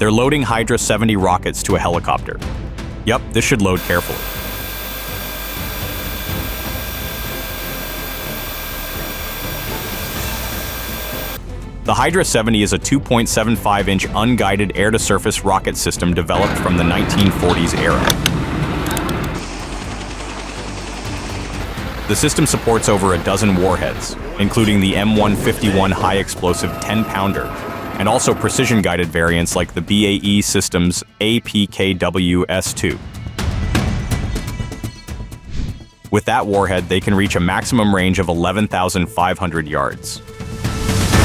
They're loading Hydra 70 rockets to a helicopter. Yep, this should load carefully. The Hydra 70 is a 2.75-inch unguided air-to-surface rocket system developed from the 1940s era. The system supports over a dozen warheads, including the M151 high-explosive 10-pounder, and also precision-guided variants like the BAE Systems APKW-S2. With that warhead, they can reach a maximum range of 11,500 yards.